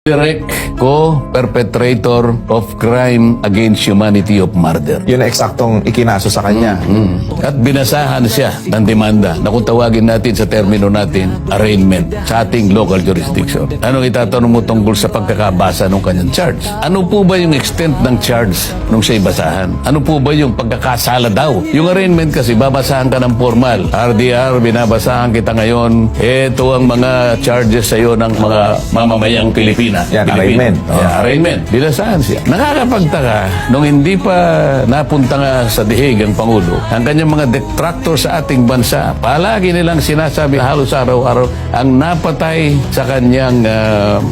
direct co-perpetrator of crime against humanity of murder. Yun na eksaktong ikinaso sa kanya. At binasahan siya ng demanda na kung tawagin natin sa termino natin, arraignment sa ating local jurisdiction. Anong itatanong mo tungkol sa pagkakabasa ng kanyang charge? Ano po ba yung extent ng charge nung siya ibasahan? Ano po ba yung pagkakasala daw? Yung arraignment kasi babasahan ka ng formal. RDR, binabasahan kita ngayon. Ito ang mga charges sa iyo ng mga mamamayang Pilipinas. Yan, arraignment. Arraignment. Binasahan siya. Nakakapagtaka, nung hindi pa napunta nga sa dihig ang Pangulo, ang kanyang mga detractor sa ating bansa, palagi nilang sinasabi halos araw-araw, ang napatay sa kanyang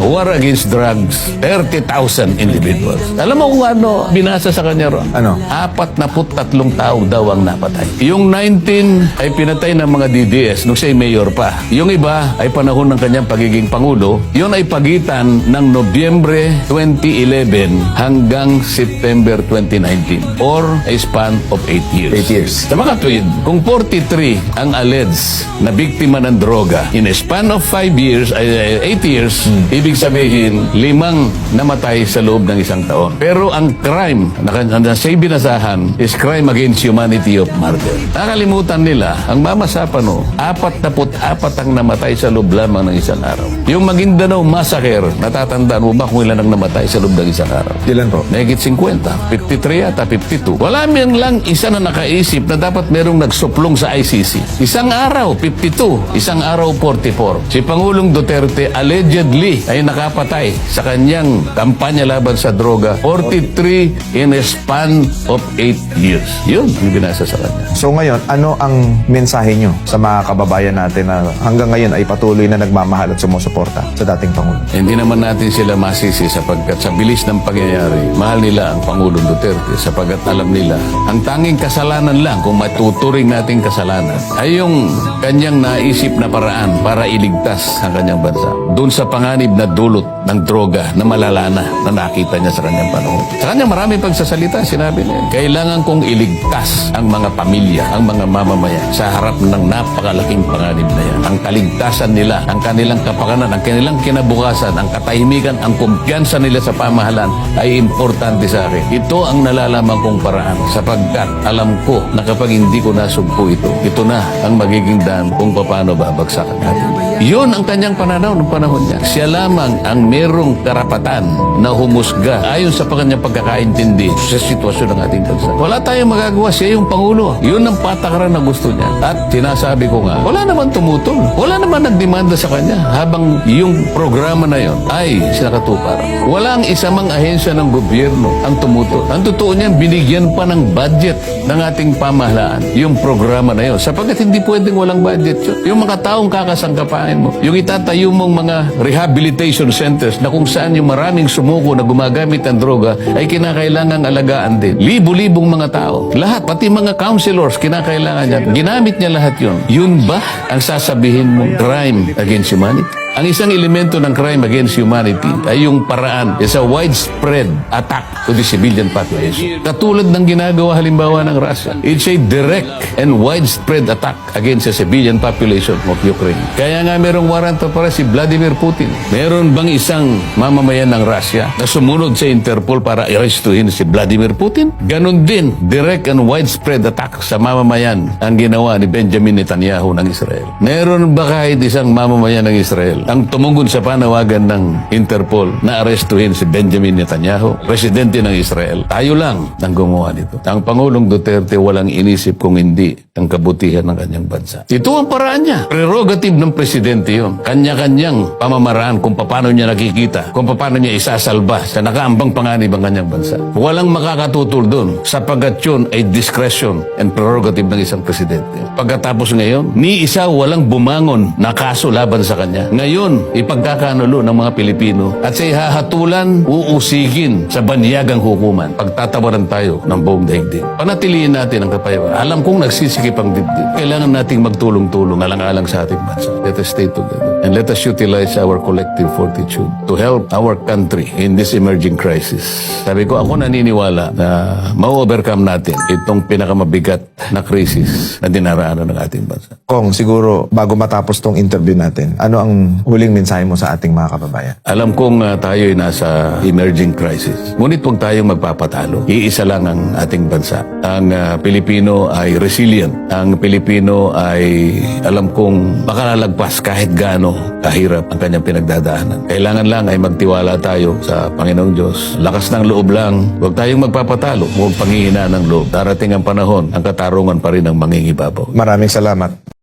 war against drugs, 30,000 individuals. Alam mo kung ano binasa sa kanya ron? Ano? 43 tao daw ang napatay. Yung 19 ay pinatay ng mga DDS nung siya'y mayor pa. Yung iba ay panahon ng kanyang pagiging Pangulo. Yun ay pagitan ng Nobyembre 2011 hanggang September 2019 or a span of 8 years. 8 years. Sa mga tuwid, kung 43 ang alleged na biktima ng droga in a span of 5 years, 8 years, ibig sabihin 5 namatay sa loob ng isang taon. Pero ang crime na siya'y binasahan is crime against humanity of murder. Nakalimutan nila, ang mamasapan 44 ang namatay sa loob lamang ng isang araw. Yung Maguindanao Massacre, natatandaan mo ba kung ilan ang namatay sa loob ng isang araw? Ilan po? Nahigit 50, 53 yata, 52. Wala man lang isa na nakaisip na dapat merong nagsuplong sa ICC. Isang araw, 52. Isang araw, 44. Si Pangulong Duterte allegedly ay nakapatay sa kanyang kampanya laban sa droga 43 in a span of 8 years. Yun ang binasa sa kanya. So ngayon, ano ang mensahe nyo sa mga kababayan natin na hanggang ngayon ay patuloy na nagmamahal at sumusuporta sa dating Pangulo? Hindi naman natin sila masisi sapagkat sa bilis ng pangyayari, mahal nila ang Pangulong Duterte sapagkat alam nila ang tanging kasalanan lang, kung matuturing nating kasalanan, ay yung kanyang naisip na paraan para iligtas ang kanyang bansa. Doon sa panganib na dulot ng droga na malala na nakita niya sa kanyang panahon. Sa kanyang maraming pagsasalita, sinabi niya, kailangan kong iligtas ang mga pamilya, ang mga mamamayan sa harap ng napakalaking panganib na yan. Ang kaligtasan nila, ang kanilang kapakanan, ang kanilang kinabukasan, ang katahimikan, ang kumpiyansa nila sa pamahalaan ay importante sa akin. Ito ang nalalaman kong paraan sapagkat alam ko na kapag hindi ko nasugpo ito na ang magiging daan kung paano babagsakan natin. Yun ang kanyang pananaw ng panahon niya. Siya lamang ang merong karapatan na humusga ayon sa kanyang pagkakaintindi sa sitwasyon ng ating bansa. Wala tayong magagawa. Siya yung Pangulo. Yun ang patakaran na gusto niya. At sinasabi ko nga, wala naman tumutol. Wala naman nagdemanda sa kanya habang yung programa na yun ay sinakatupar. Walang isa mang ahensya ng gobyerno ang tumutol. Ang totoo niyan, binigyan pa ng budget ng ating pamahalaan yung programa na yun. Sapagkat hindi pwedeng walang budget yun. Yung mga taong kakasangkapain mo, yung itatayo mong mga rehabilitation centers na kung saan yung maraming sumuko na gumagamit ng droga ay kinakailangang alagaan din. Libo-libong mga tao. Lahat, pati mga counselors, kinakailangan niya. Ginamit niya lahat yun. Yun ba ang sasabihin mo crime against humanity? Ang isang elemento ng crime against humanity ay yung paraan is a widespread attack to the civilian population. Katulad ng ginagawa halimbawa ng Russia. It's a direct and widespread attack against the civilian population of Ukraine. Kaya nga merong warrant of arrest si Vladimir Putin. Meron bang isang mamamayan ng Russia na sumunod sa Interpol para i-arrestuhin si Vladimir Putin? Ganon din, direct and widespread attack sa mamamayan ang ginawa ni Benjamin Netanyahu ng Israel. Meron ba kahit isang mamamayan ng Israel ang tumugon sa panawagan ng Interpol na arestuhin si Benjamin Netanyahu, presidente ng Israel? Tayo lang ang gumawa nito. Ang Pangulong Duterte walang inisip kung hindi ang kabutihan ng kanyang bansa. Ito ang paraan niya. Prerogative ng presidente yun. Kanya-kanyang pamamaraan kung paano niya nakikita, kung paano niya isasalba sa nakaambang panganib ang kanyang bansa. Walang makakatutol doon sapagkat yun ay discretion and prerogative ng isang presidente. Pagkatapos ngayon, ni isa walang bumangon na kaso laban sa kanya. Ngayon, ipagkakanulo ng mga Pilipino at sa ihahatulan, uusigin sa banyagang hukuman. Pagtatawaran tayo ng buong daigdig. Panatiliin natin ang kapayapaan. Alam kong nagsisikip ang dibdib. Kailangan nating magtulong-tulong alang-alang sa ating bansa. Let us stay together and let us utilize our collective fortitude to help our country in this emerging crisis. Sabi ko, ako naniniwala na ma-overcome natin itong pinakamabigat na krisis na dinaraanan ng ating bansa. Kong, siguro bago matapos tong interview natin, ano ang huling mensahe mo sa ating mga kababayan? Alam kong tayo ay nasa emerging crisis. Ngunit huwag tayong magpapatalo. Iisa lang ang ating bansa. Ang Pilipino ay resilient. Ang Pilipino ay alam kong makalalagpas kahit gaano kahirap ang kanyang pinagdadaanan. Kailangan lang ay magtiwala tayo sa Panginoong Diyos. Lakas ng loob lang. Huwag tayong magpapatalo. Huwag panghihina ng loob. Darating ang panahon, ang katarungan pa rin ang mangingibabaw. Maraming salamat.